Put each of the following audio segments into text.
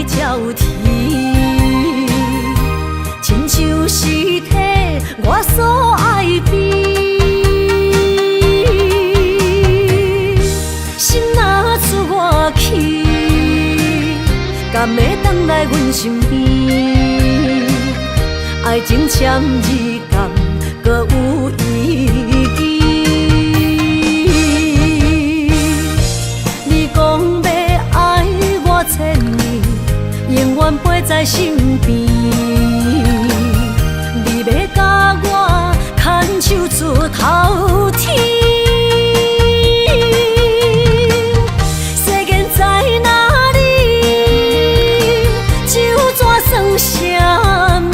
照天，亲像是体我所爱变。心若出我去，敢会回来阮身边？爱情签字间，搁有意义。你讲要爱我千年，永远陪在身边。你要甲我牵手出头天。世间在哪里？酒怎算啥物？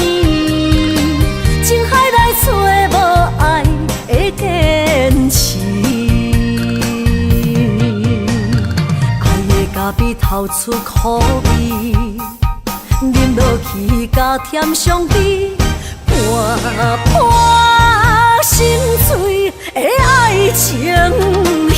情海内找无爱的坚持。爱的咖啡透出苦味，饮落去甲甜相比，泼心碎的爱情戏。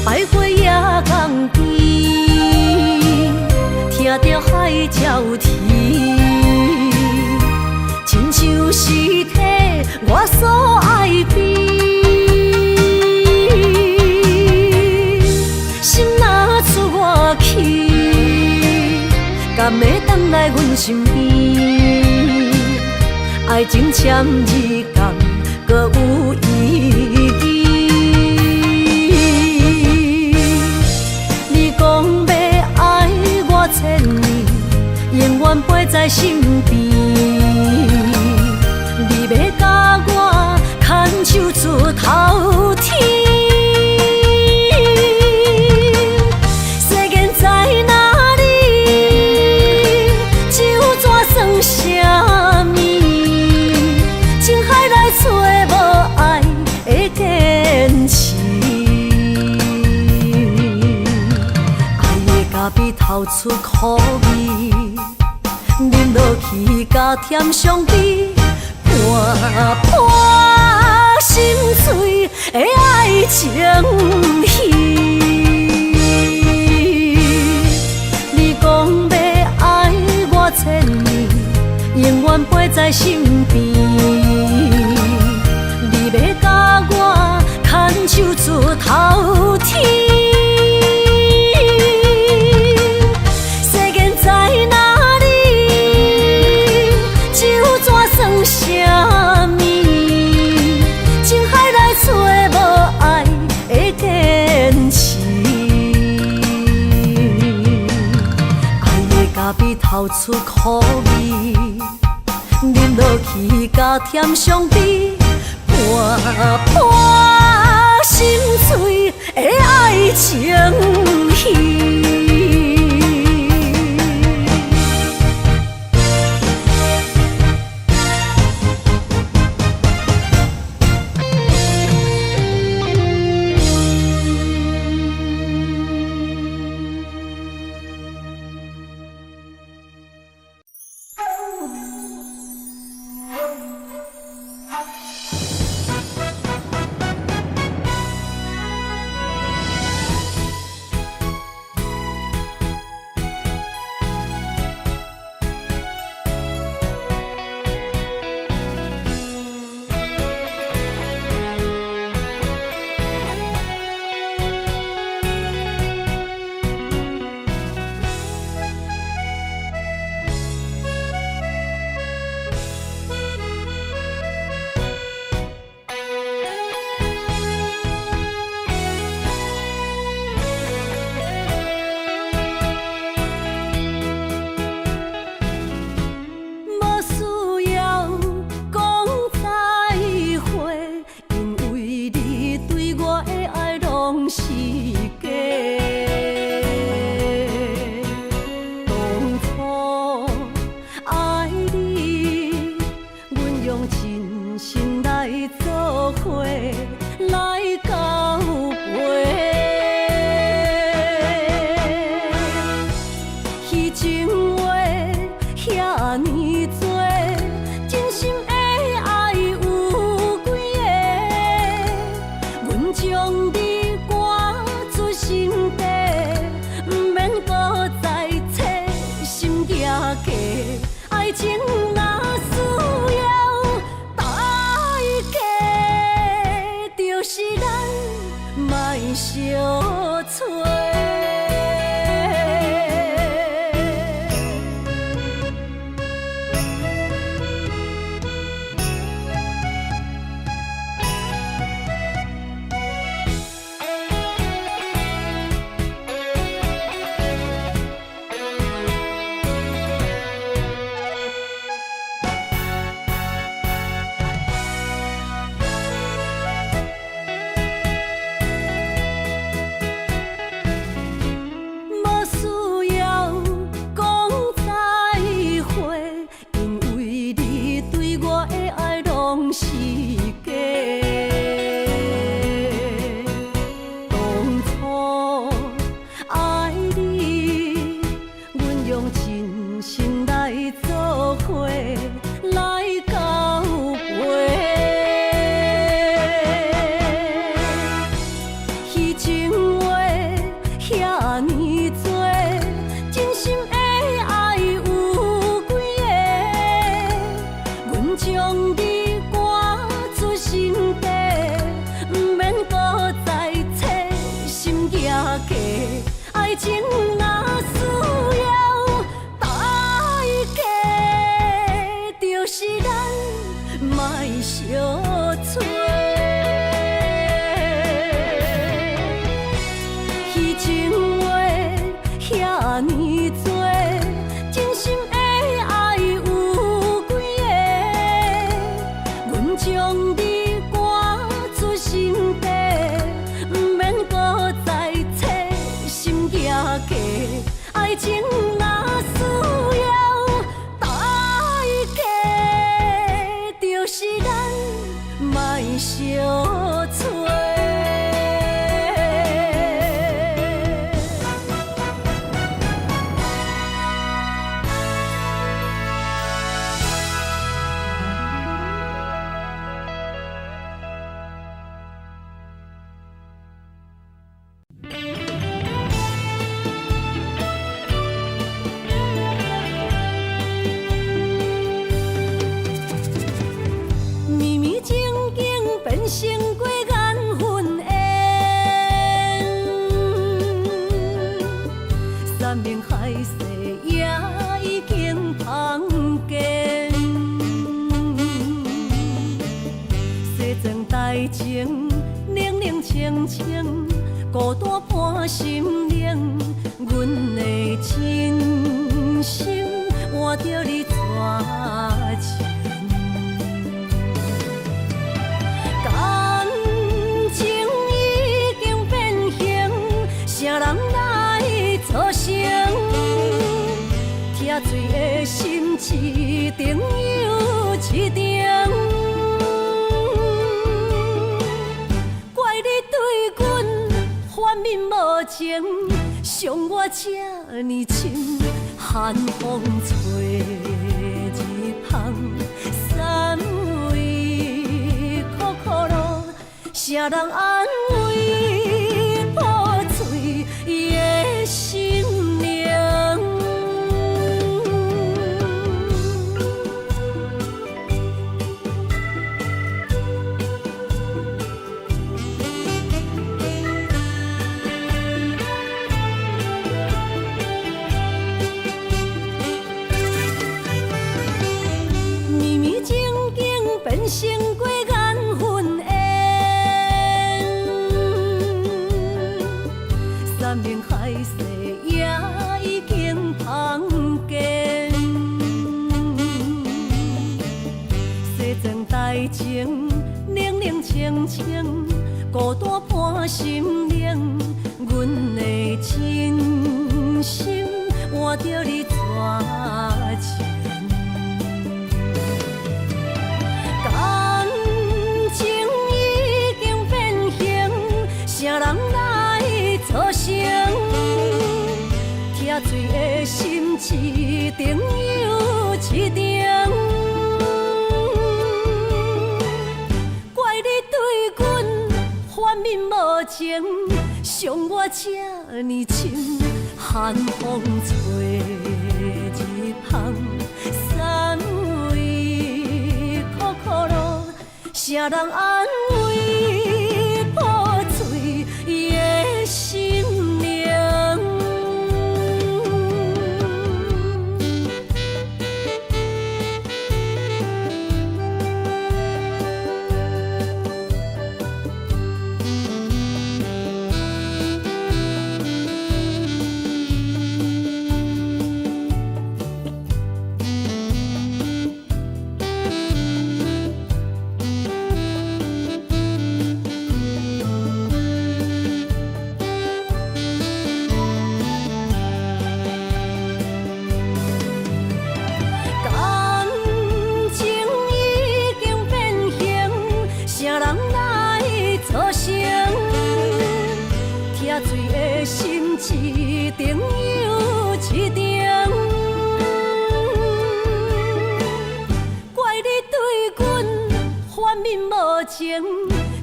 百花夜港边，听着海鸟啼，亲像是体我所爱变。心若出我去，敢会回来阮身边？爱情签字间，搁有意义。千年，永远陪在身边。你要甲我牵手出头天。世间在哪里？酒怎算啥物？情海内找无爱的坚持。咖啡透出苦味，饮落去甲甜相比，泼心碎的爱情戏。你讲要爱我千年，永远陪在身边。你要甲我牵手出头天。啥物？情海内找无爱的坚持。爱的咖啡透出苦味，饮落去甲甜相比，泼心碎的爱情戏。将你赶出心底，不免搁再找心行家。爱情若需要代价，就是咱莫相找。爱情若需要代价，就是咱莫相找。虚情话遐尼多，真心的爱有几个？阮将你赶出心底，不免搁再找心行家。爱情若需要代价，就是咱莫相找。成过缘分缘，山盟海誓也已经芳见。西装大情，冷冷清清，孤单伴心灵。阮的真心换着你绝情。啥人来作成？听醉的心一定又一定。怪你对阮反面无情，伤我这呢深。寒风吹日芳，三味苦苦路，啥人安慰？伊的心灵，绵绵静静变成过缘分缘。山盟海誓也已经芳见，西装大情，冷冷清清，孤单伴心灵。阮的真心换着你绝情，感情已经变形，啥人来作成？听醉的心一定又一定。怪你对阮反面面无情，伤我这呢深。寒风吹日芳，三位苦苦路，谁人安慰破碎的心灵？心一定又一定，怪你对阮反面无情，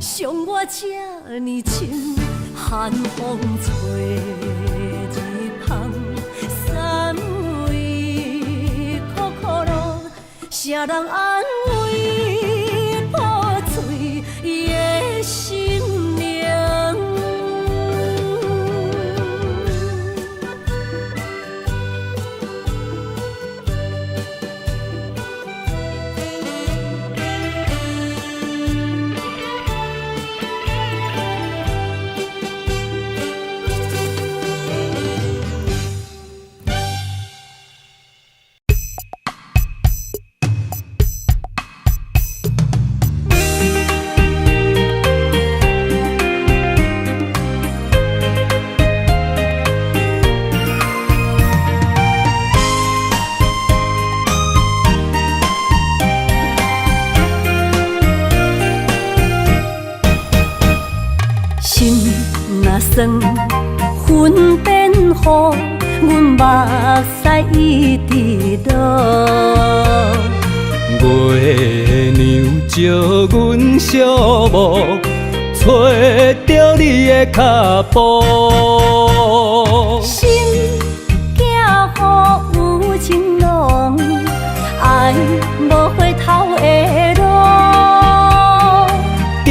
伤我这呢深。寒风吹日芳，三位苦苦路，谁人安慰破碎的心灵？算云变雨，阮目屎一直落。月娘照阮寂寞，找着你的脚步。心行雨有情浓，爱无回头的路。点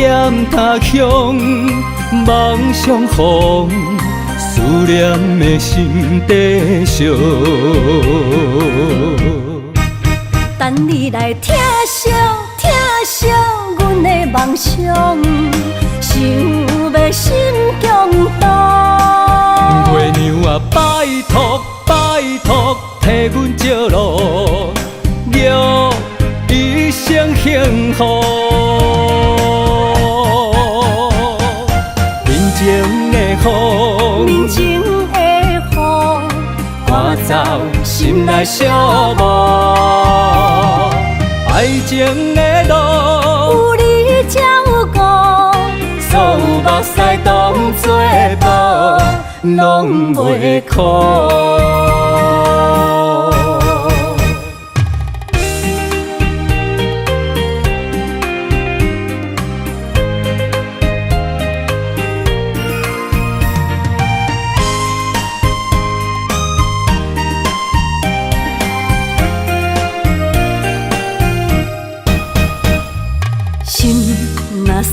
他乡。梦相逢，思念的心底烧。等你来疼惜阮的梦想，想要心强大。月娘啊，拜托，替阮照路，祝一生幸福。面前的雨，赶走心内寂寞。爱情的路，有你才有我，所有目屎当作无，拢袂苦。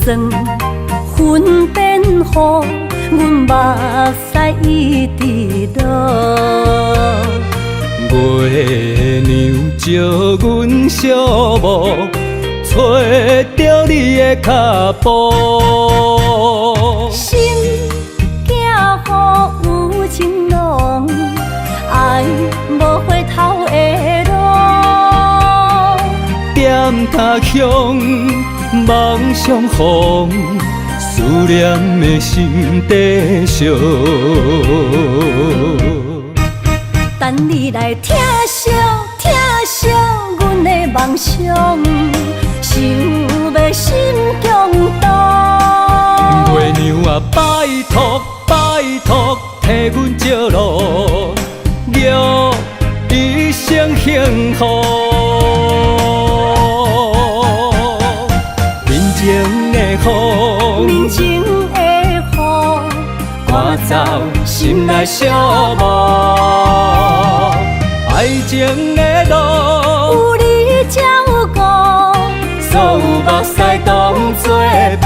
算云变雨，阮目屎一直落。月娘照阮寂寞，找着你的脚步。心行雨有情浓，爱无回头的路。点他乡。梦相逢，思念的心底烧。等你来疼惜阮的梦想，想要心强大。月娘啊，拜托，替阮照路，祝一生幸福。面前的赶走心内寂寞。爱情的路，有你才有故，所有目屎当作宝，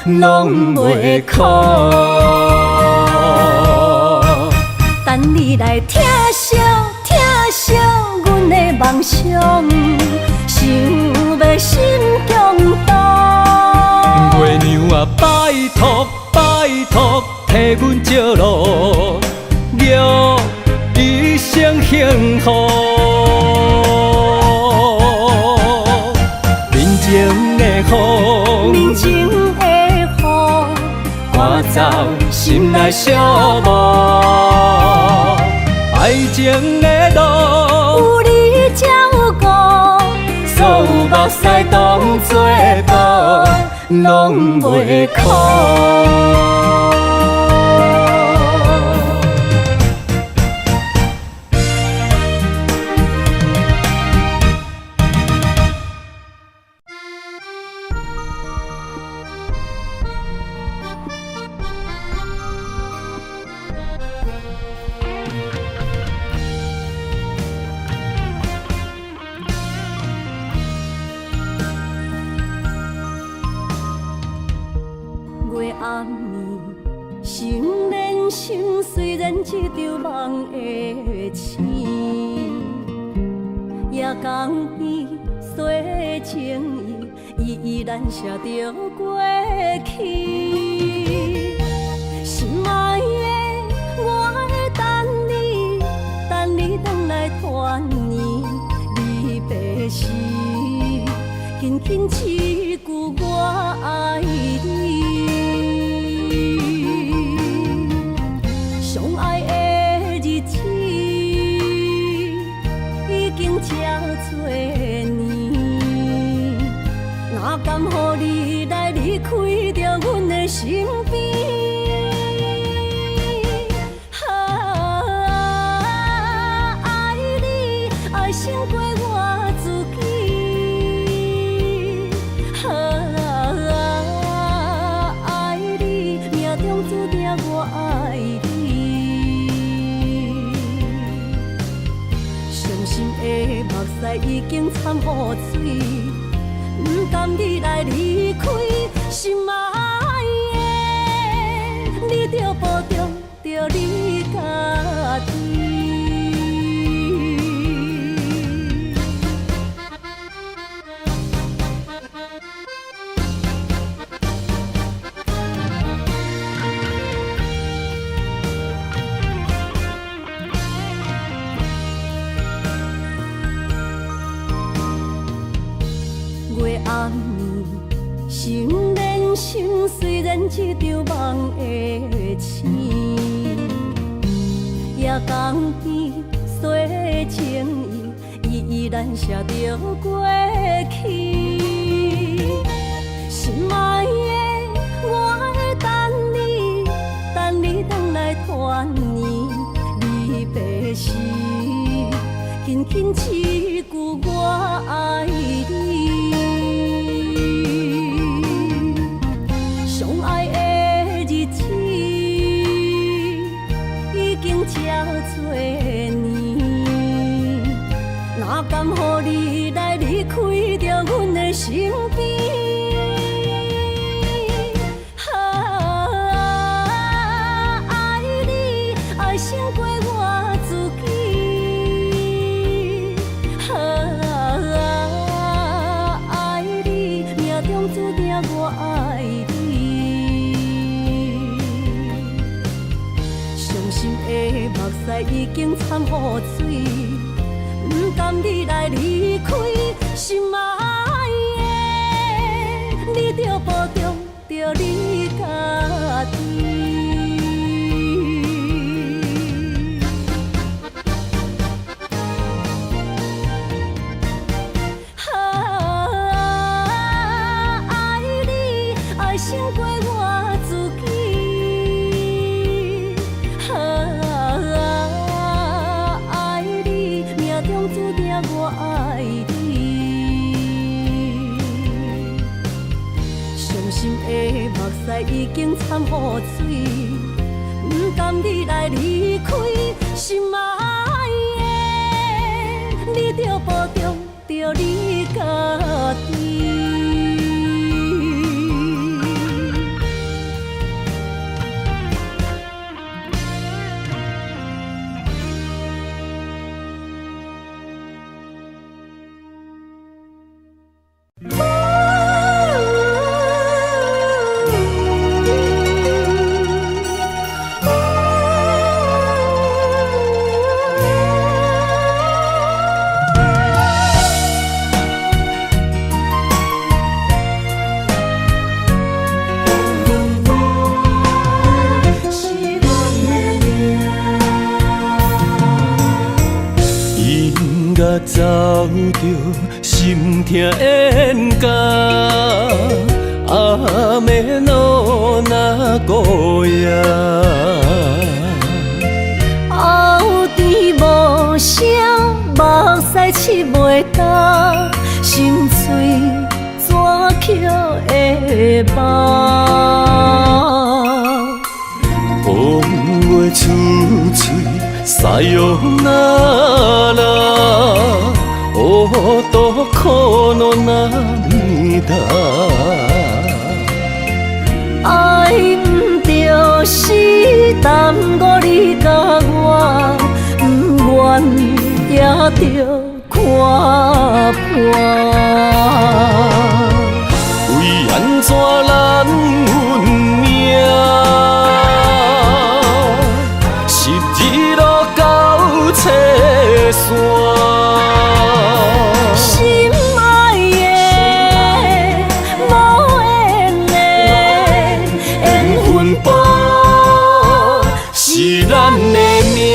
拢袂苦。等你来疼惜疼惜阮的梦想，想要心强大。月娘啊，拜托拜托，替阮借路，约一生幸福。人情的风，人情的雨，赶走心内寂寞。爱情的路，有你才有故，所有目屎当作宝，拢袂苦。月暗暝，心连心，虽然一场梦的醒，夜江边洗情意，依然写着过去。心爱的，我会等你，等你回来团圆离别时，轻轻一句我爱你。相爱的日子已经这多年，哪甘予你来离开着阮的身边？爱你爱胜过我自己，爱你命中注定我爱你。目屎已经掺污水，不甘你来离开，心爱的，你着保重着你家己。月暗暝，心连心，虽然一场梦的醒，夜江边洗情意，依然写着过去。心爱的，我会等你，等你回来团圆离别时，轻轻一句我爱你。相爱的日子已经这多年，哪甘予你来离开着阮的身边？爱你爱胜过我自己，爱你命中注定我爱你。伤心的目屎已经掺污水，不甘你来离开，心爱的，你着保重着你家己。胜过我自己，爱你命中注定我爱你。伤心的目屎已经掺污水，不甘你来离开，心爱的，你着保重着你家己。走着心痛冤家，暗暝路若孤夜，后甜无声，目屎拭袂干，心碎怎捡会饱？风话出嘴，西洋那拉。我多苦恼那面大，爱不着死，耽误你甲我，不愿也着看破。为安怎咱运命，十字路到车线。是咱的命。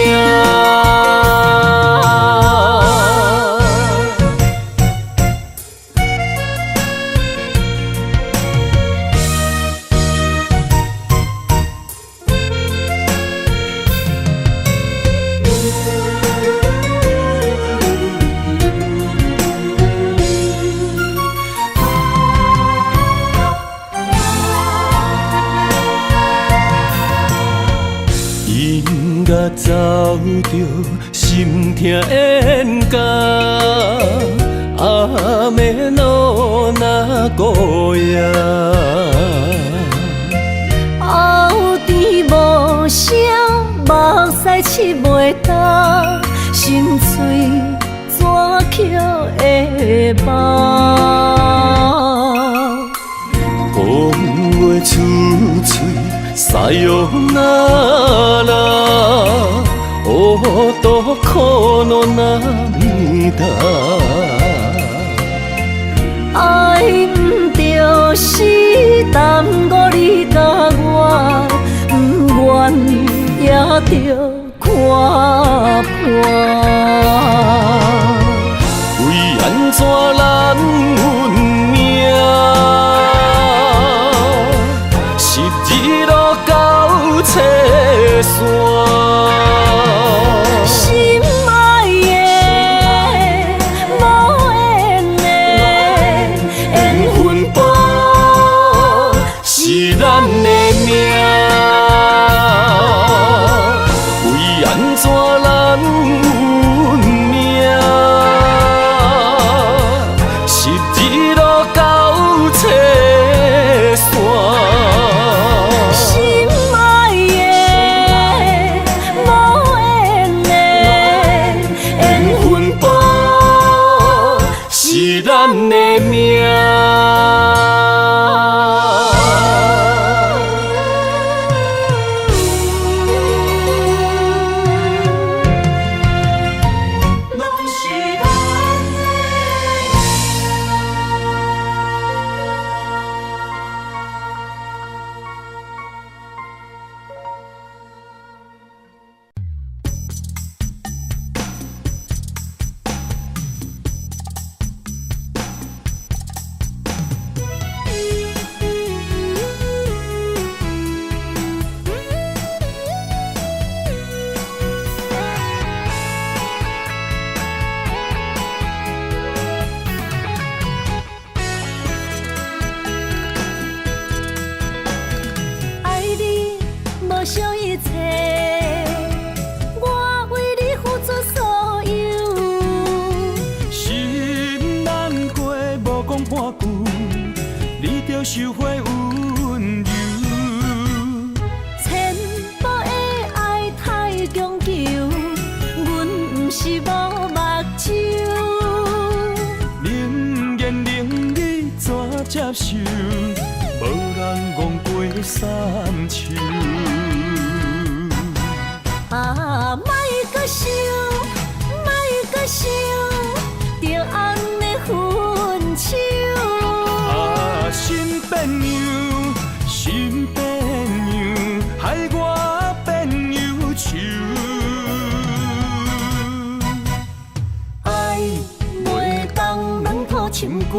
走着心痛冤家，暗暝路若孤夜，后甜无声，目屎拭袂干，心碎怎捡会饱？风话出嘴，西洋那拉。我多苦恼那面大，爱不着死，耽误你甲我，不愿也着看破。为安怎咱运命，十字路到车线。是咱的命，为安怎咱运命，十字路到车线。心爱的，无缘的缘分簿，是咱的命。想一切收回温柔。千步的爱太强求，阮不是无目睭。冷言冷语怎接受？无人戆过三秋。啊，莫搁想，莫搁想，着安尼分手。啊，新变样，新变样，害我变忧愁。爱袂当软土深根，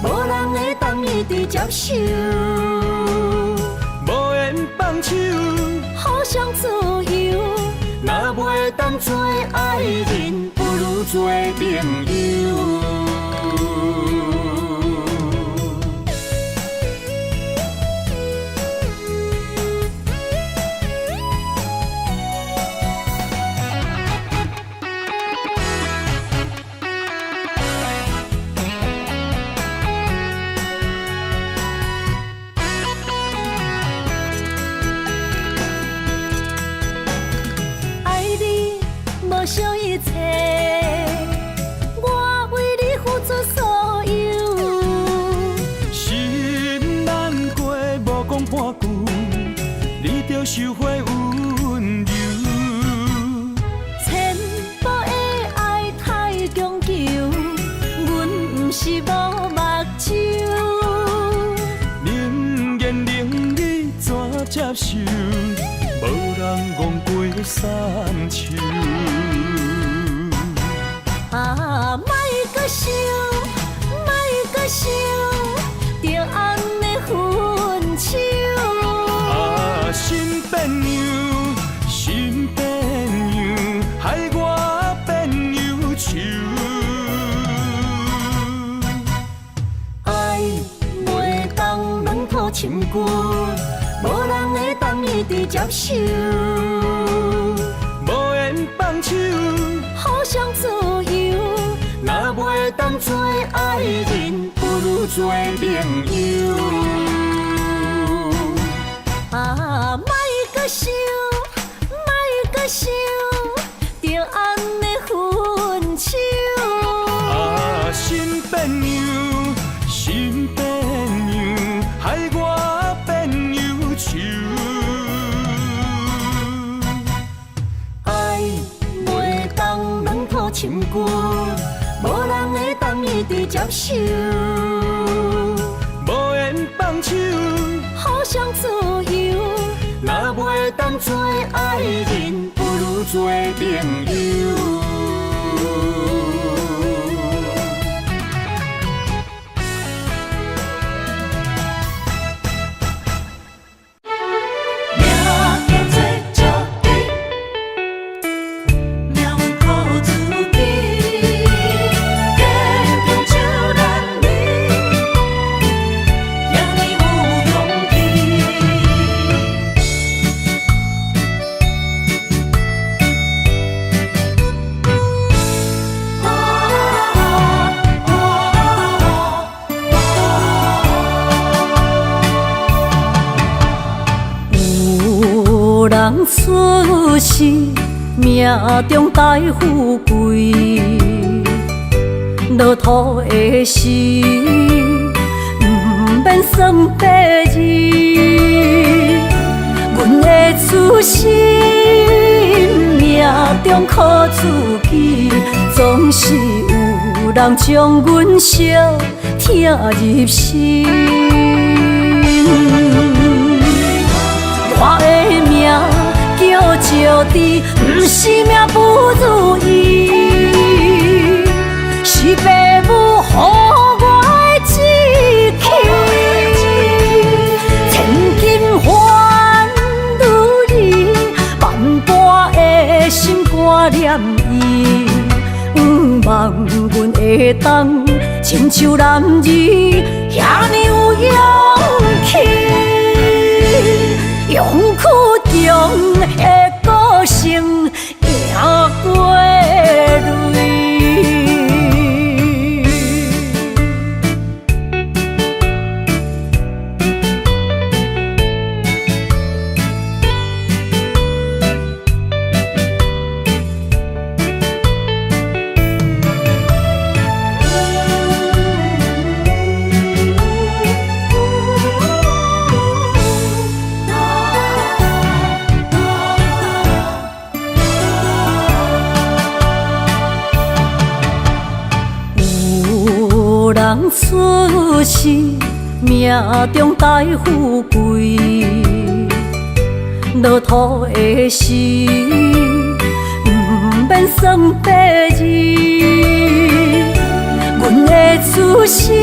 无人会当一直接受。无缘放手，互相自由，若袂当做爱人，不如做朋友。无想一切，我为你付出所有。心难过，无讲半句，你着收回温柔。千步的爱太强求，阮不是无目睭。冷言冷语怎接受？无人戆过三秋。啊，莫搁想，莫搁想，着安尼分手。啊，新变样，新变样，害我变忧愁。爱袂当软土深根，无人会当一直接受。无缘放手，互相自由，若袂当做爱人，不如做朋友。啊，莫搁想，莫搁想，着安尼分手。啊，新变样，新变样，害我变忧愁。爱袂当软土深根，无人会当一直接受。无缘放手，互相自由，若袂当做爱人，不如做朋友。人出世，命中带富贵，落土的时，不免算白字。阮的出身，命中靠自己，总是有人将阮惜听入心。我的命叫石滴，不是命不如意，是父母予我的志气。千金换如意，万般的心肝念伊，望阮会当亲像男儿遐尼有勇气。勇气中的个性赢过泪。出世，命中带富贵，落土的时，不免算白字。阮的出身，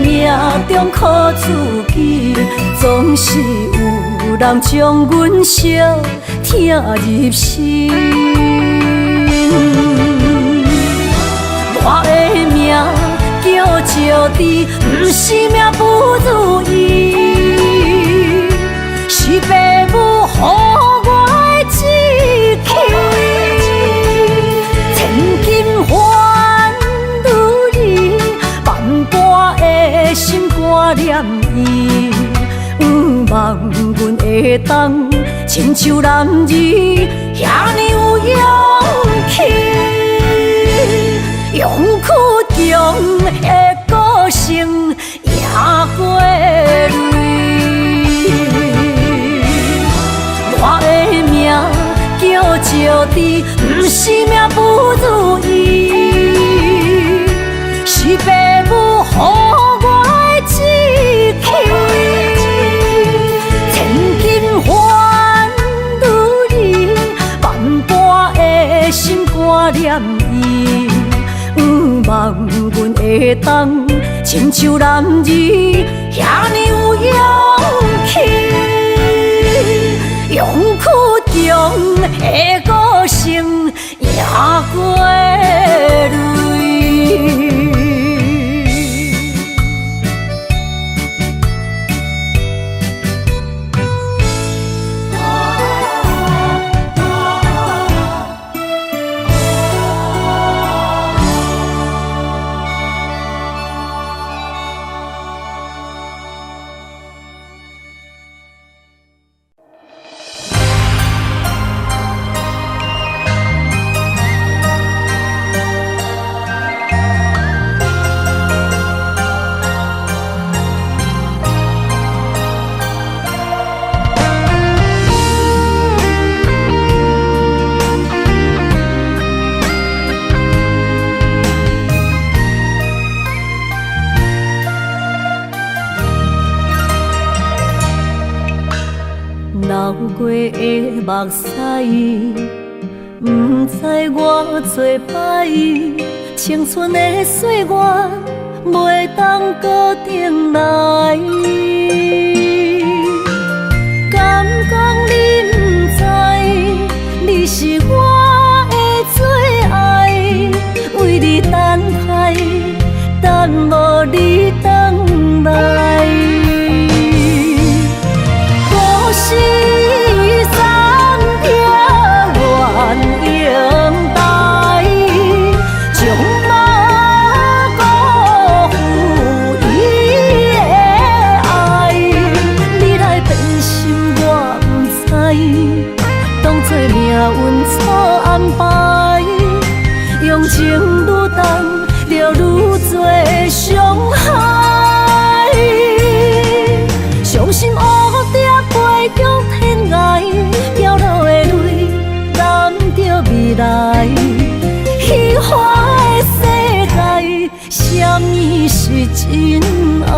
命中靠自己，总是有人将阮惜听入心。我的命叫石滴，不是命不如意，是父母予我的志气。千金换如意，万般的心挂念伊，望阮会当亲像男儿遐尼有勇气。勇屈中的个性赢过泪，我的命叫石滴，不是命不如意，是父母予我的志气。千金换如意，万般的心挂念伊。望阮会当亲像男儿遐尼有勇气，勇屈中的个性赢过泪。流过的目屎，不知我做歹，青春的岁月袂当搁重来。敢讲你不知，你是我的最爱，为你等待，等无你回来。是三条原应带，将马辜负伊的爱。你来变心我不知，当作命运错安排，用情愈重，就愈多伤害。伤心黑点飞向天涯，飘落的泪染着未来。虚幻的世界，什么是真爱？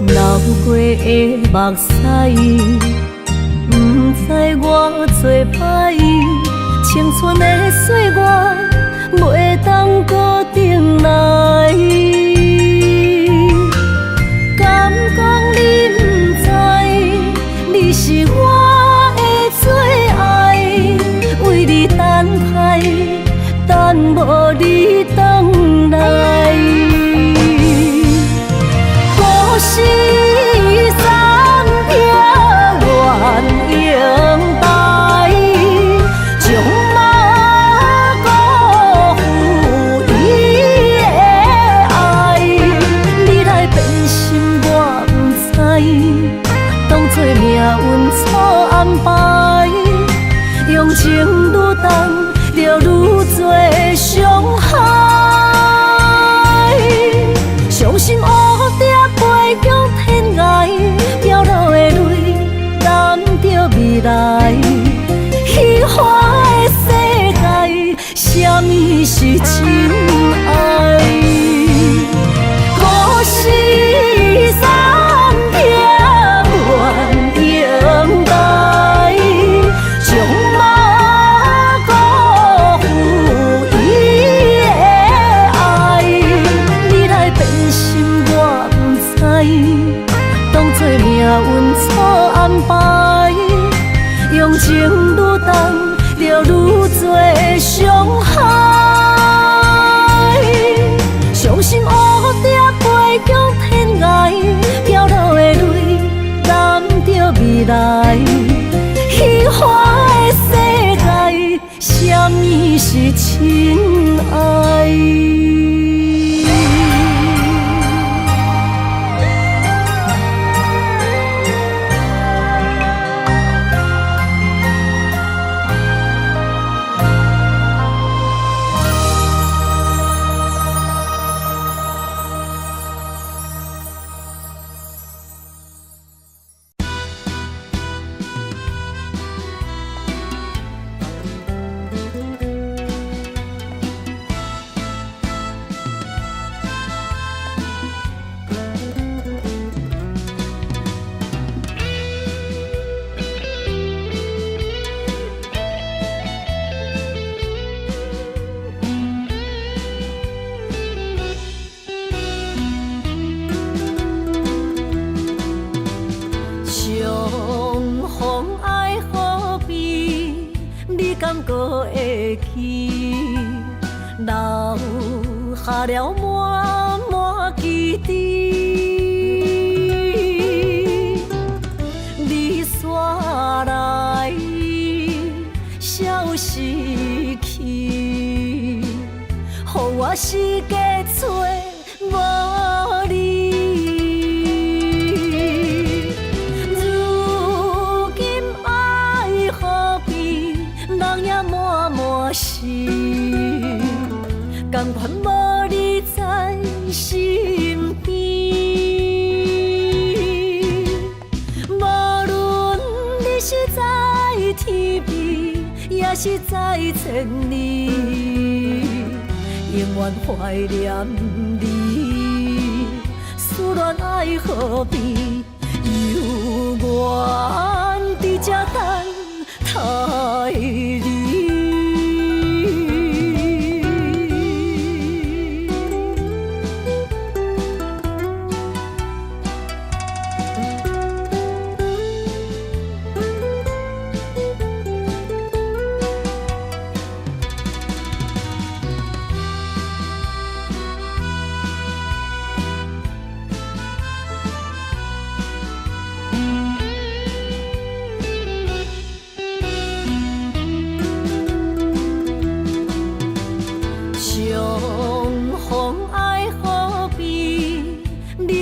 流过的目屎，不知我做歹，青春的岁月袂当搁重来。敢讲你不知，你是我的最爱，为你等待，等无你回来。是三条原应带，将马辜负伊的爱。你来变心我不知，当作命运错安排，用情愈重，就愈多伤害。愈重，就愈多伤害。伤心乌蝶飞向天涯，飘落的泪染着未来。虚华的世界，什么是真爱？会去，留下了满满记忆。你煞来，消失去，予我世界找无你。如今爱何必？人也满满是，甘愿无你在身边。无论你是在天边，也是在千里，永远怀念你。思恋爱何必？犹原伫这等待你。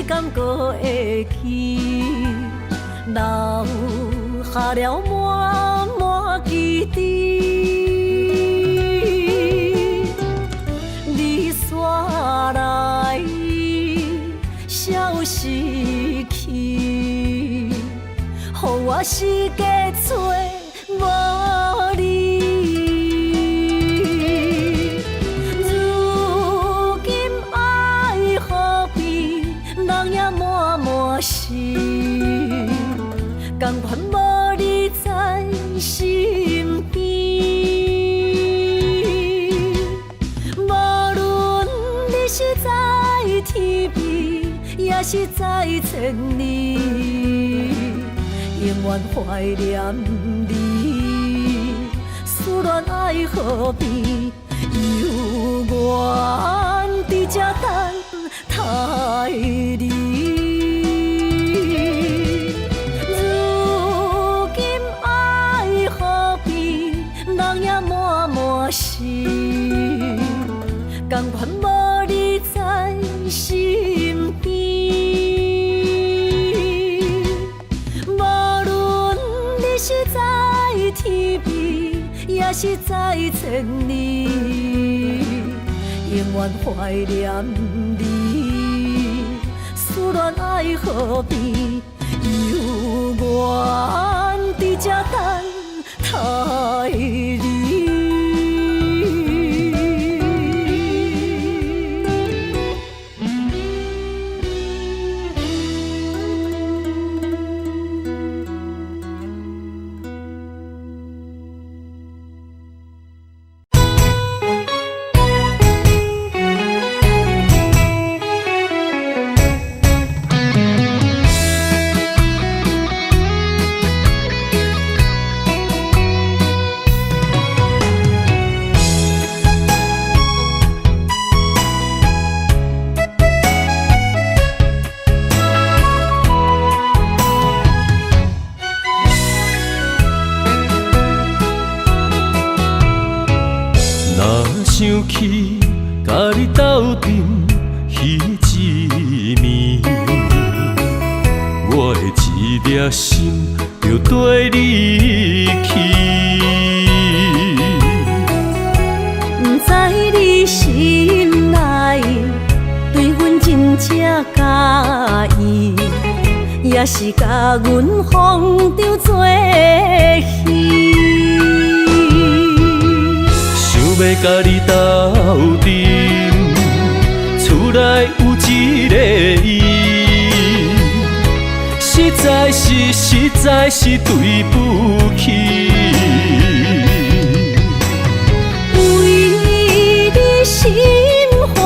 敢搁会去，留下了满满记忆。你煞来，消失去，予我世界找无你。人也满满是，甘愿无你在身边。无论你是在天边，也是在千里，永远怀念你。思恋爱何必？犹原伫这等待你。如今爱何必？人也满满是，甘愿无你在身边。无论你是在天边，也是在千里，永远怀念你。思恋爱何必？犹原伫这等待你。起，甲你斗阵彼一暝，我的一粒心就跟你去。不知你心内对阮真正介意，也是甲阮放着做戏。想要甲你斗阵，厝内有一个伊，实在是对不起。为你心烦，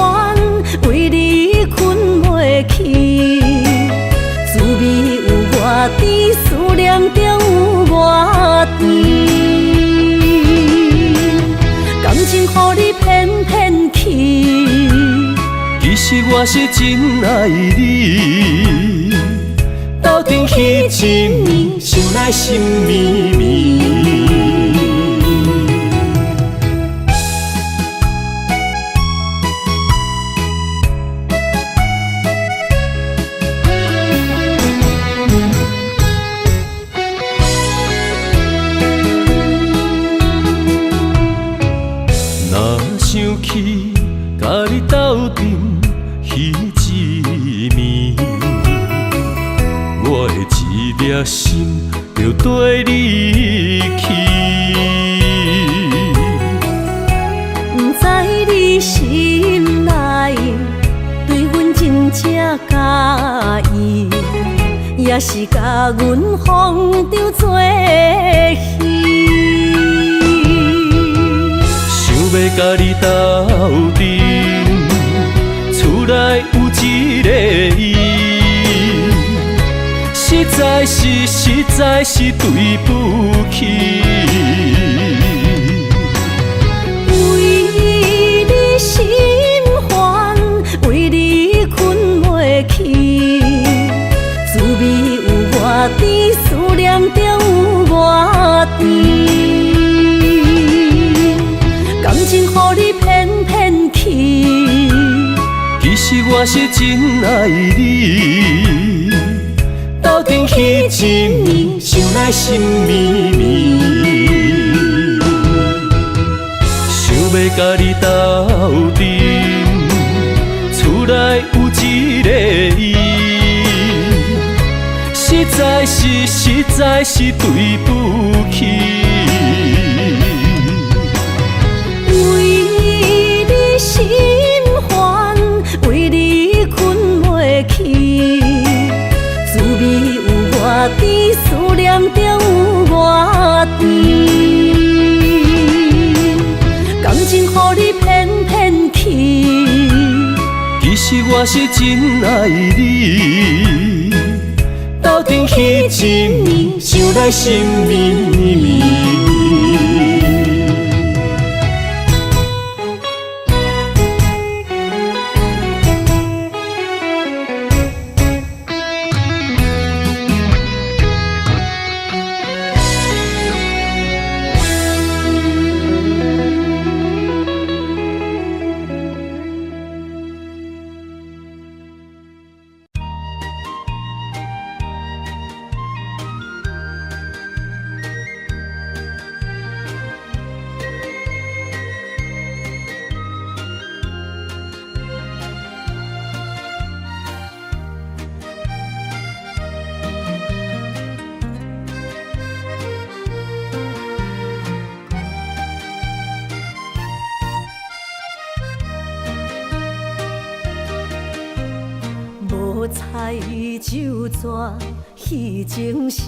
为你困袂去，滋味有偌甜，思念就有偌甜。感情予你骗骗去，其实我是真爱你。斗阵彼一暝，想来心绵绵。若想起，甲你斗阵彼一暝，我的一粒心就跟你去。不知你心内对阮真正介意，也是甲阮放着做戏。想要甲你斗阵，厝内有一个伊，实在是对不起。为你心烦，为你困袂去，滋味有偌甜，思念就有偌甜。感情予你骗骗去，其实我是真爱你。斗阵彼一暝，想来心绵绵。想要甲你斗阵，厝内有一个伊，实在是对不起。为你心烦，为你困袂去，滋味有偌甜，思念就有偌甜。感情予你骗骗去，其实我是真爱你。斗阵彼一暝，想来心绵绵。无采酒泉，戏情是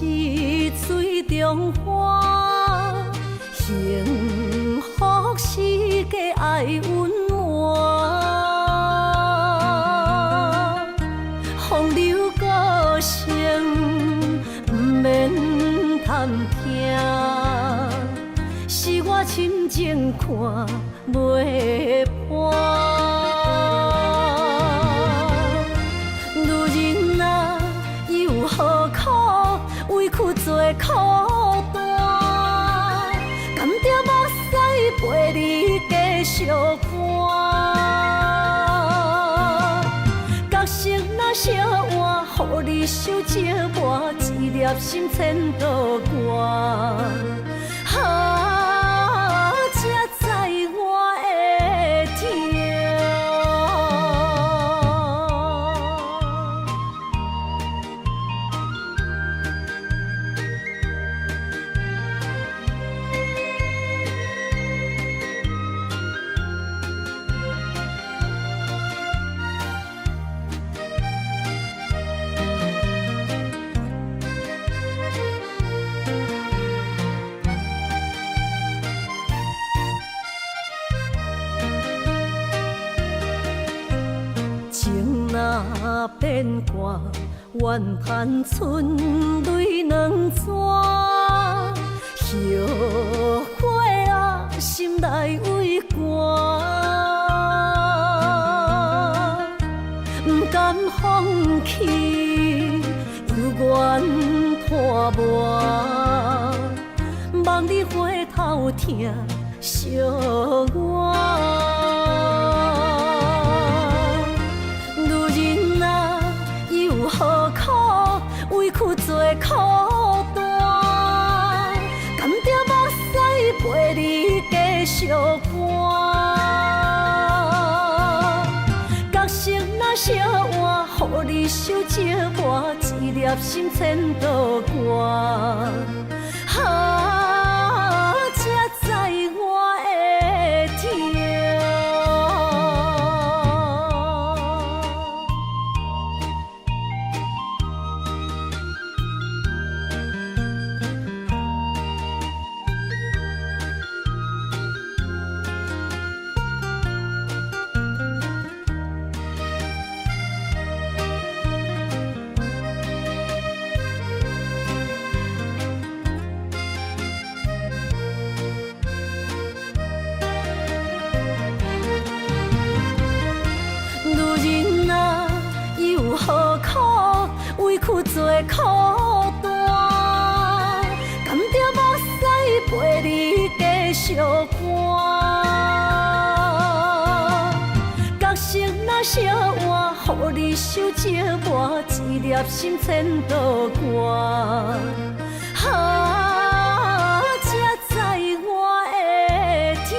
水中花。幸福是家爱温暖，风流歌声不免叹听，是我深情看袂破。何苦委屈做孤单？甘蔗目屎陪你继续相伴。角色若烧换，予你受折磨，一粒心千道寒。才知我的痛。情若变卦，怨叹春泪两逝。后悔啊，心内为寒，不甘放弃，犹原拖磨，望你回头听惜我。何苦委屈做苦担？甘着目屎陪你继续寒。角色若烧换，予你受折磨，一粒心千道寒。才知我的痛。何苦委屈做苦担？甘着目屎陪你继续寒。角色若烧换，予你受折磨，一粒心千道寒。才知我的痛。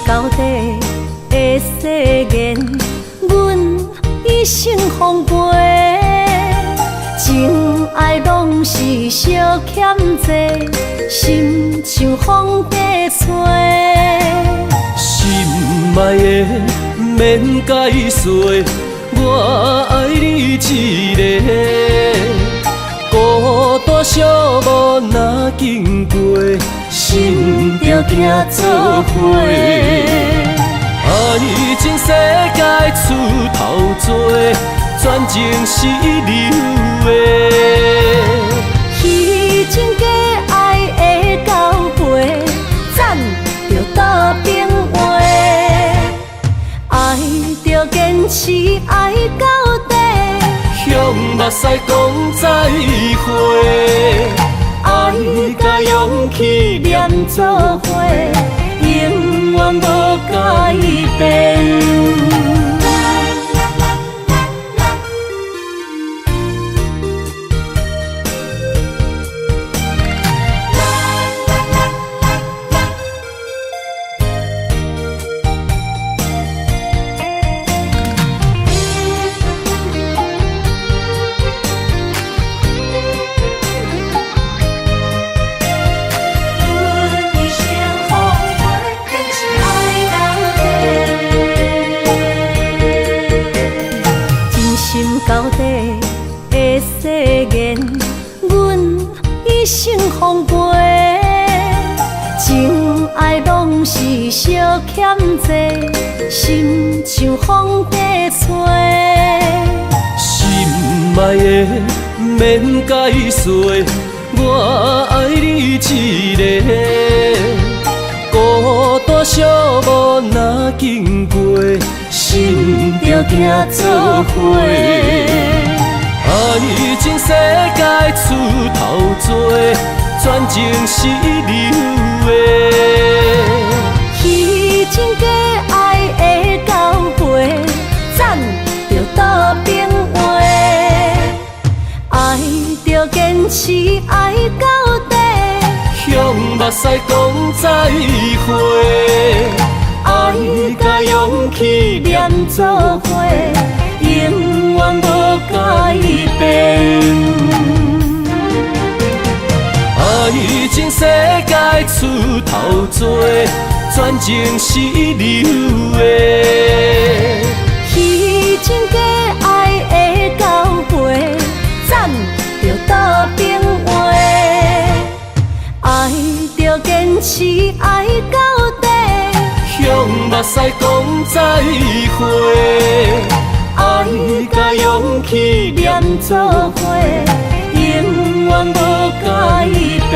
到底的誓言，阮一生奉陪。情爱拢是小欠债，心像风在吹。心爱的免解释，我爱你一个。孤单寂寞若经过，心着行做伙。爱情世界出头多，全情是流的。虚情假爱的交陪，赞着倒变话。爱着坚持，爱到底。向目屎讲再会，爱甲勇气念做伙，永远无改变。生风飞，情爱拢是小欠债，心像风在吹。心爱的免解释，我爱你一个。孤单寂寞若经过，心着行做伙。爱情世界出头多，全情是流的。迄种假爱的交陪，赞着倒变话。爱着坚持，爱到底。向目屎讲再会，爱甲勇气念做伙，永远无改变。爱情世界出头多，全情是流的。迄种假爱的交陪，赞着倒变话。爱着坚持，爱到底。向目屎讲再会，爱甲勇气念做伙，永远无改变。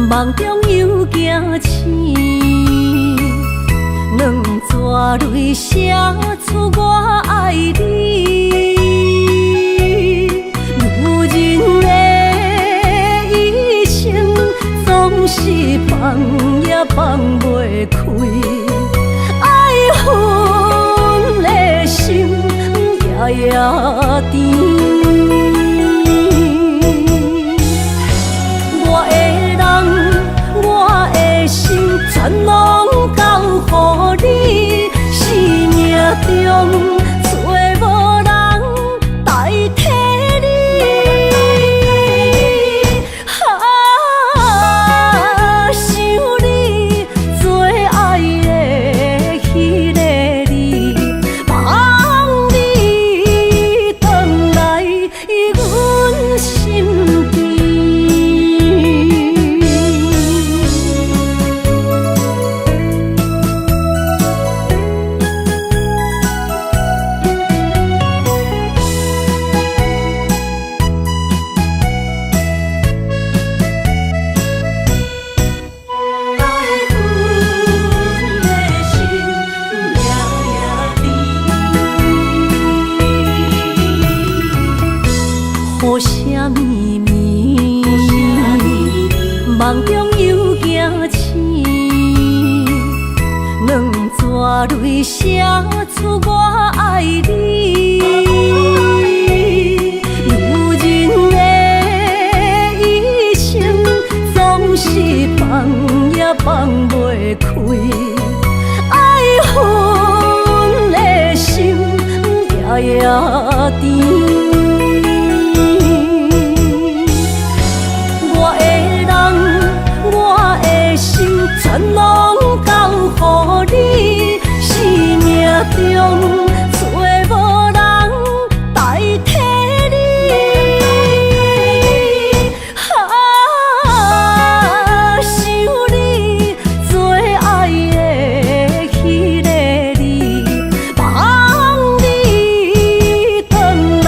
梦中又惊醒，两纸泪写出我爱你。女人的一生总是放也放袂开，爱恨的心夜夜甜。全拢交予你，生命中找无人代替你。想你最爱的迄个你，望你回来阮身边。雨声绵绵，梦中又惊醒，两纸泪写出我爱你。女人的一生总是放也放袂开，爱恨的心夜夜甜。全拢交予你，生命中找无人代替你。想你最爱的迄个你，望你回来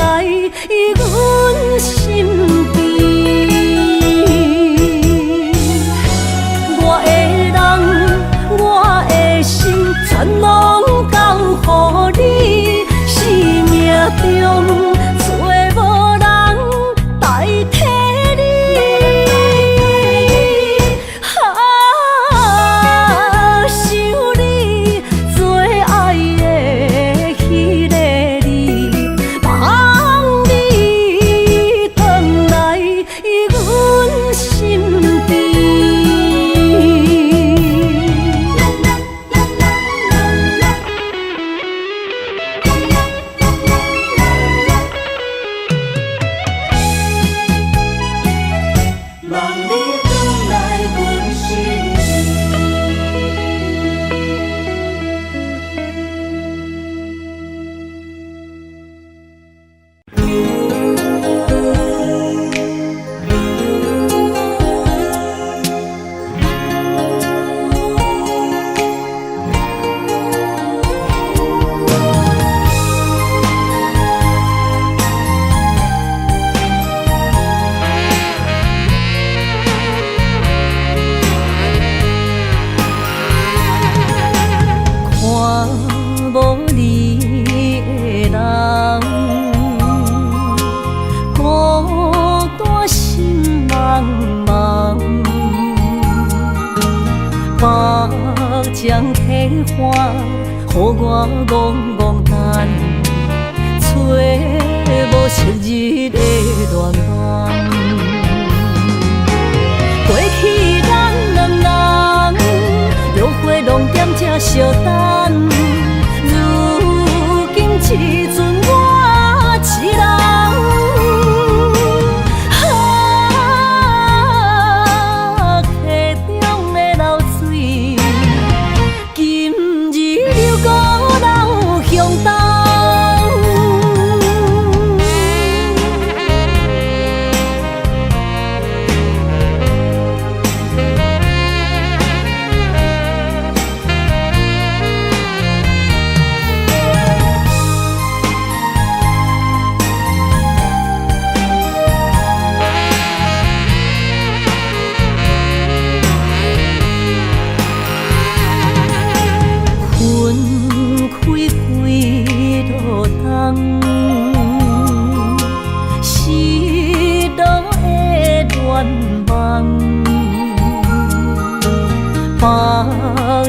目睭体花，予我戆戆等，找无昔日的恋梦。过去咱两人，约会拢踮这相等，如今只剩我一人。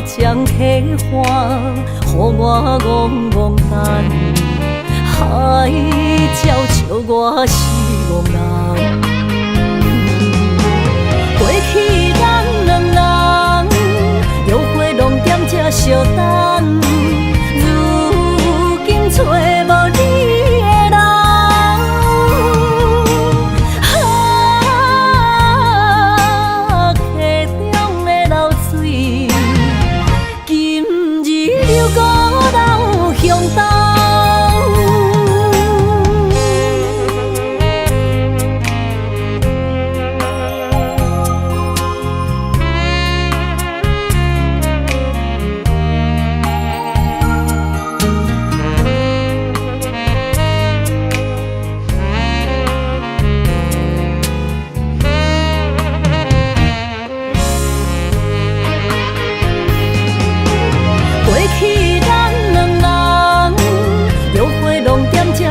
将体花，予我戆戆等，海鸟笑我是憨人。过去咱两人，约会拢踮这相等，如今找无你。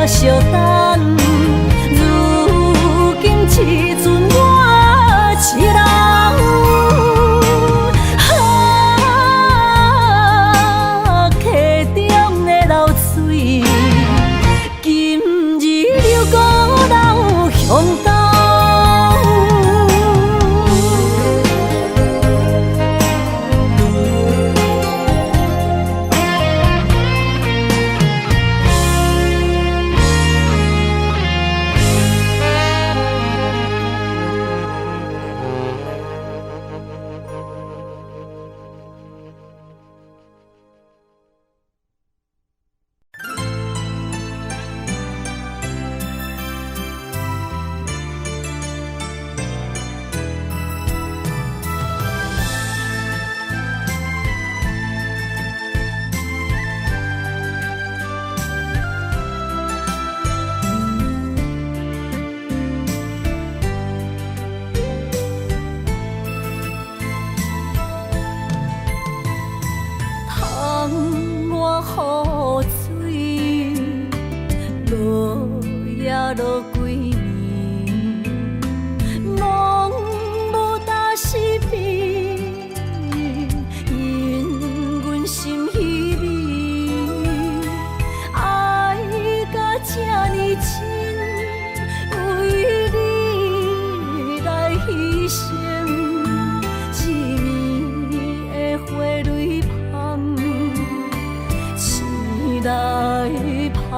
相等，如今只剩我一人。溪中的流水，今日又搁流向东。落几年，梦无大是变，因阮心稀微，爱甲这呢深，为你来牺牲，一年的花蕊香，醒来香。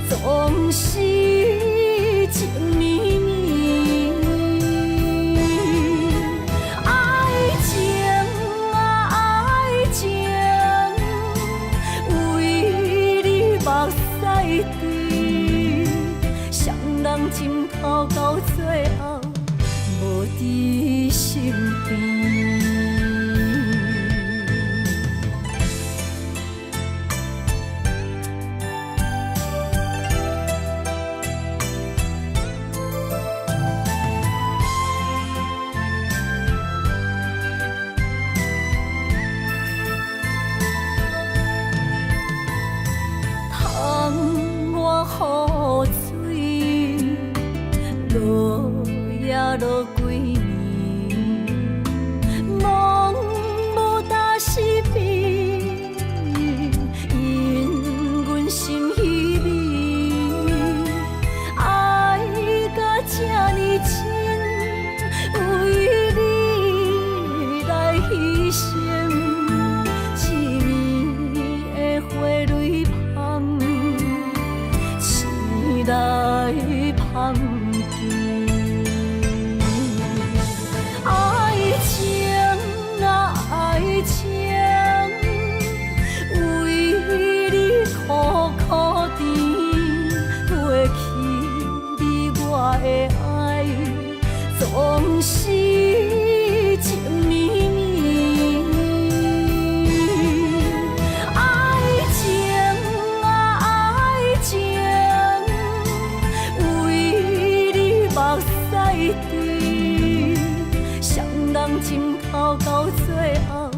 总是情绵绵，爱情啊爱情，为你目屎滴，双人枕头到最后无伫身边。头到最后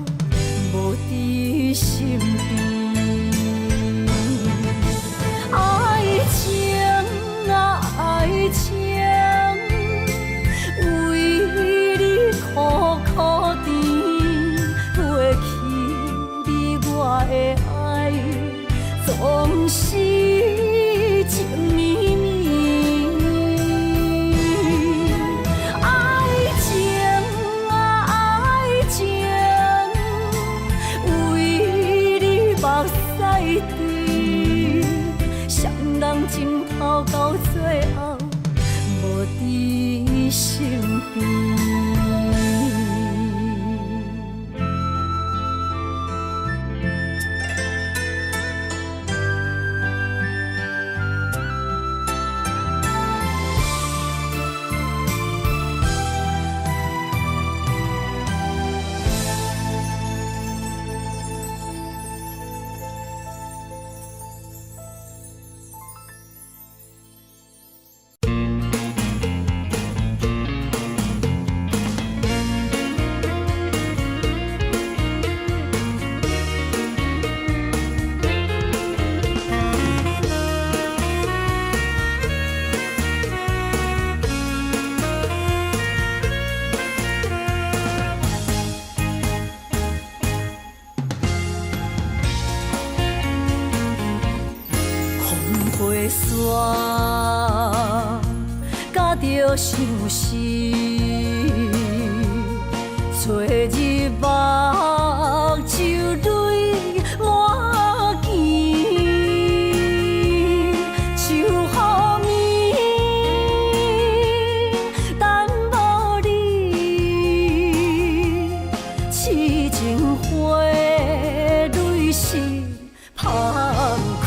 无伫身边。爱情啊，爱情，为你苦苦甜，过去你我的爱总是情绵绵。爱情啊，爱情，为你目屎滴，双人情头到最后无伫身边。飞沙，甲着相思，找日目珠泪满肩，树雨眠，等无你，痴情花蕊是芳开。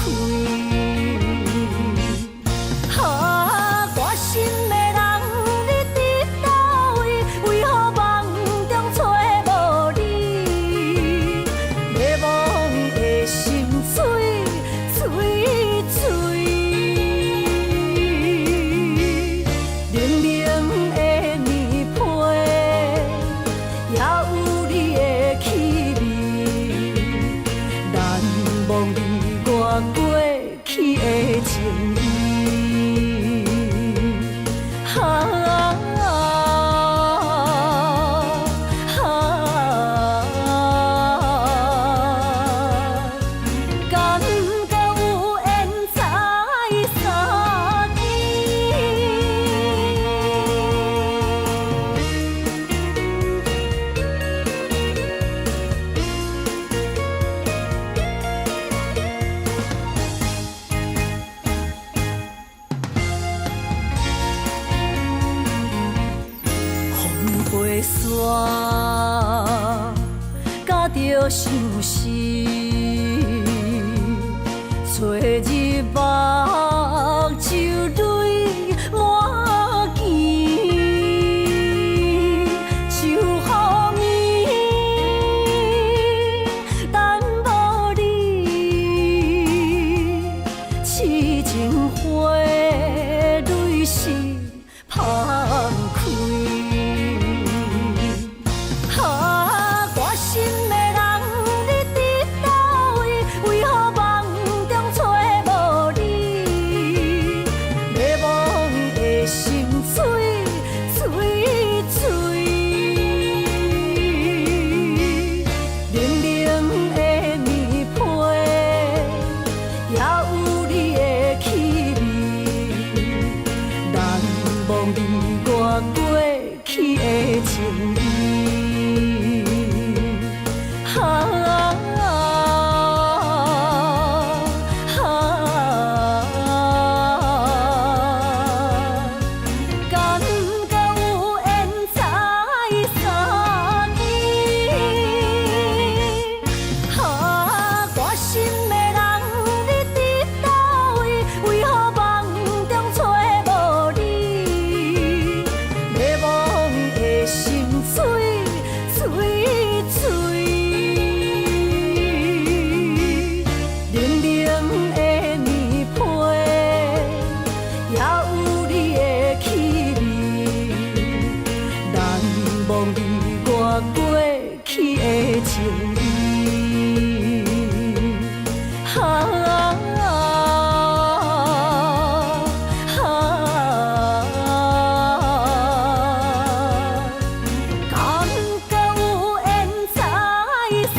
过去的情意，敢够有缘再相见。飞沙，甲着相思，找日目珠泪满肩，树雨眠，等无你，痴情花蕊是芳开。大心的人，你去的情意。感觉有缘才相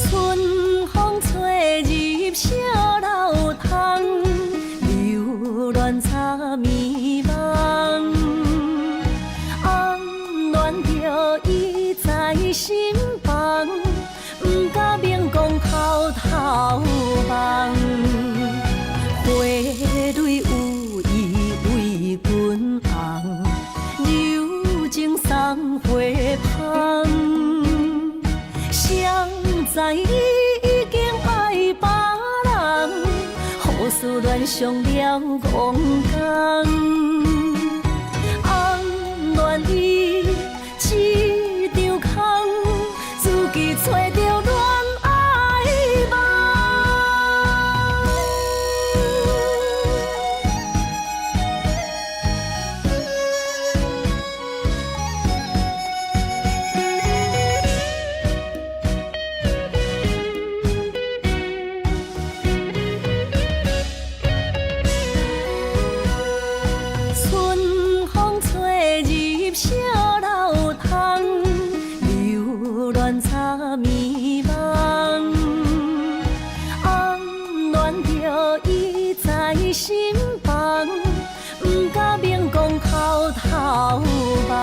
春风吹入小楼窗，流乱插迷梦。暗恋着伊在心房，不敢明讲偷偷望。花蕊有意为君红，柔情送花香。谁知伊已经爱别人，好思恋上了戆工。暗恋伊一场空，自己找着恋爱梦。春风吹入小楼窗，流乱插迷梦。暗恋着伊在心房，不敢明讲偷偷望。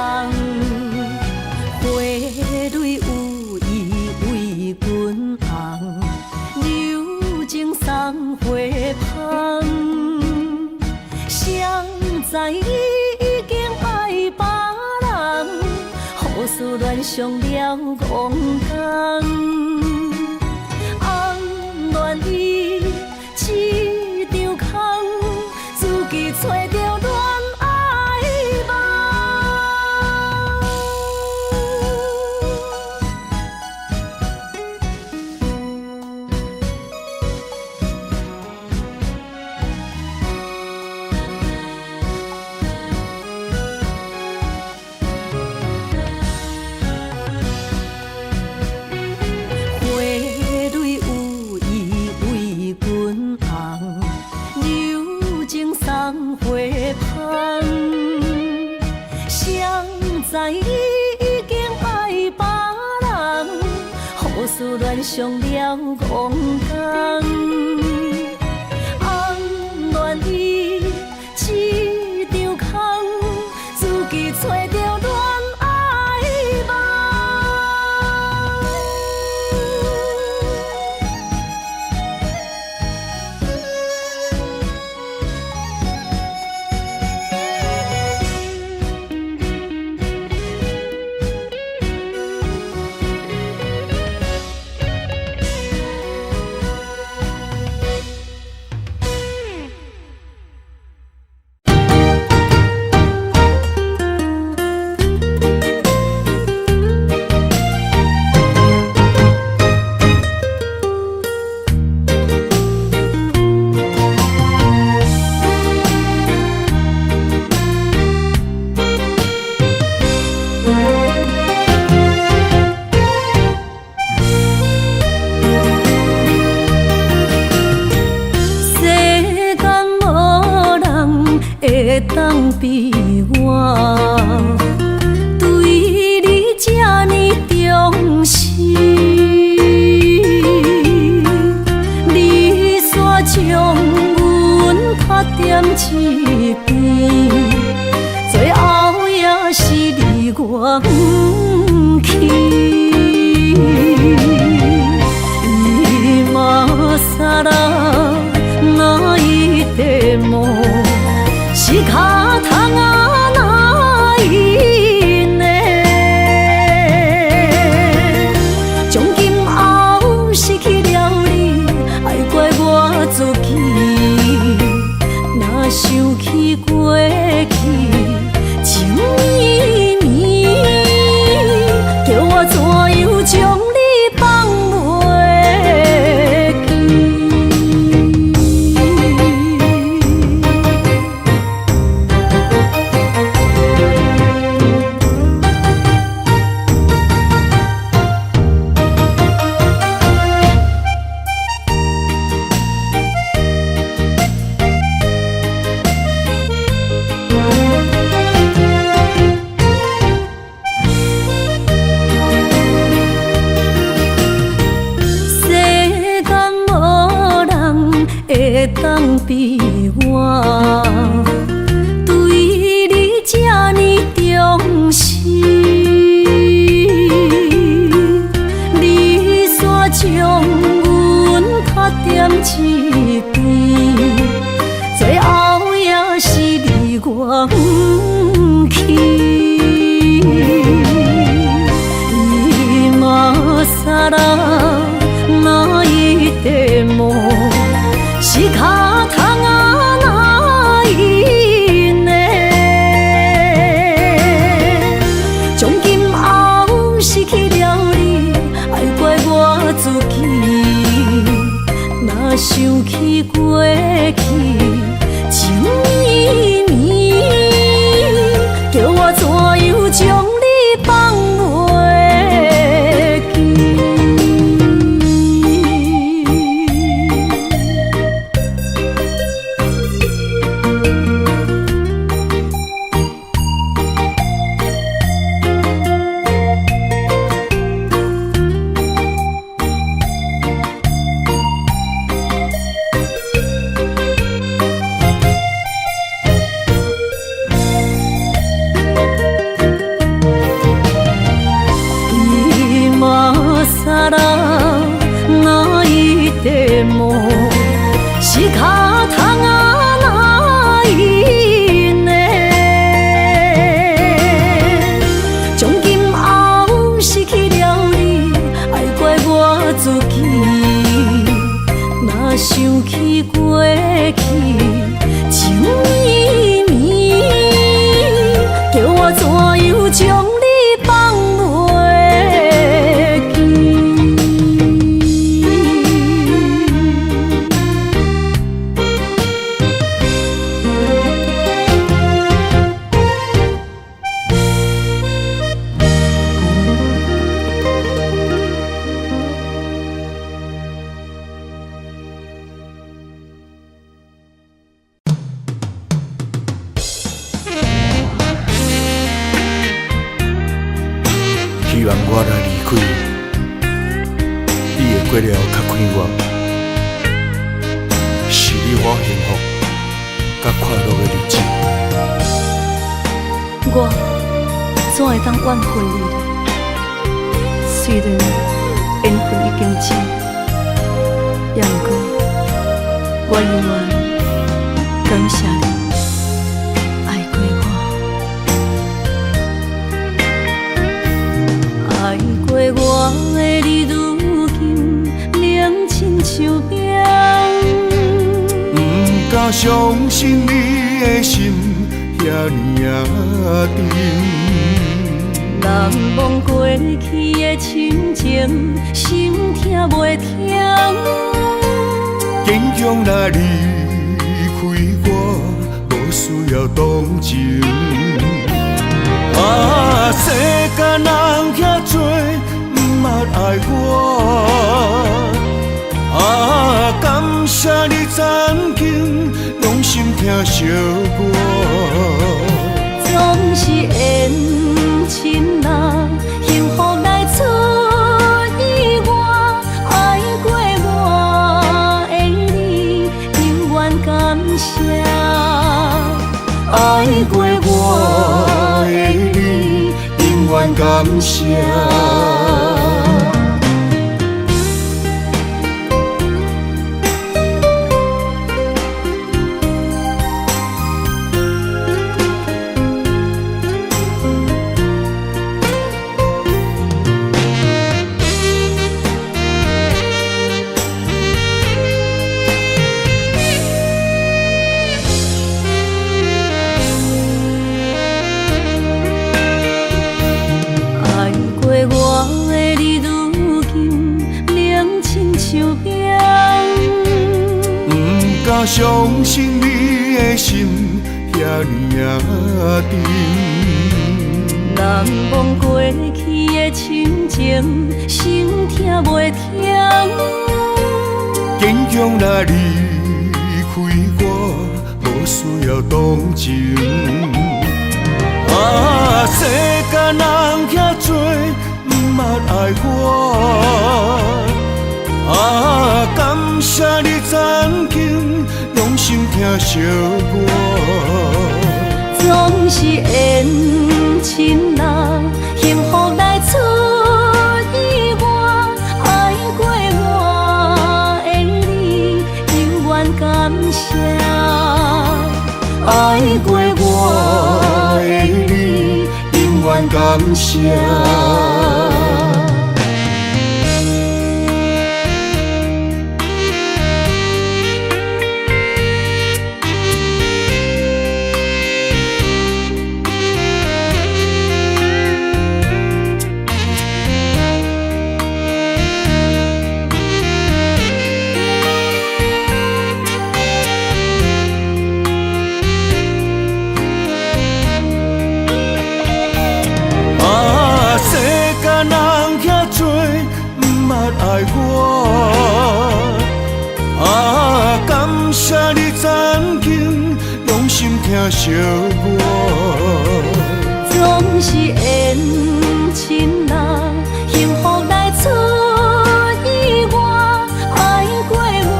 花蕊有意为君红，柔情送花香。谁知伊已经爱别人，好思恋上了戆工。暗恋伊一场空，自己找着恋爱梦。花蕊有意为君红，柔情送花香。谁知伊已经爱别人，好思恋上了戆工。暗恋伊一场空，自己找着恋爱梦。会当比我对你这呢重视，你煞将阮一边，最后也是你我不去。今さら泣いても仕方がないね。从今后失去了你，爱怪我自己。若想起过去情绵绵，叫我怎样将你放袂？当比我对你这呢重视，你煞将阮拍点一边，最后也是你我不去。今さら泣いても仕方がないね。从今后失去了你，爱怪我自己。若想起过去情绵绵，叫我怎样将你放袂记？さら泣いても仕方がないね。从今后失去了你，爱怪我自己。若想起过去情绵绵，叫我怎样将你放袂记？希望我若离开，你会过了较快活，是你我幸福甲快乐的日子。我怎会当怨恨你呢？虽然缘分已经尽，也毋过我永远感谢你爱过我，爱过我的你，如今冷亲像冰。不敢相信你的心遐尼啊沉，难忘过去的亲情，心痛袂停。坚强若离开我，无需要同情。啊，世间人遐多，毋捌爱我。啊，感谢你曾经用心听惜我。总是缘深啊，幸福来出意外，爱过我的你，永远感谢。爱过我的你，永远感谢。相信你的心遐尔啊沉，人忘过去的亲情，心痛袂停。坚强若离开我，无需要同情。啊，世间人遐多，不捌爱我。啊，感谢你曾经用心听惜我，总是缘亲人，幸福来出意外。爱过我的你，永远感谢。爱过我的你，永远感谢。爱我啊，感谢你曾经用心听惜我，总是缘亲人，幸福来出意外。爱过我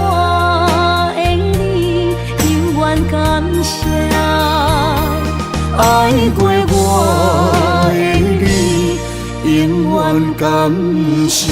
的你，永远感谢。爱过我的你，永远感谢。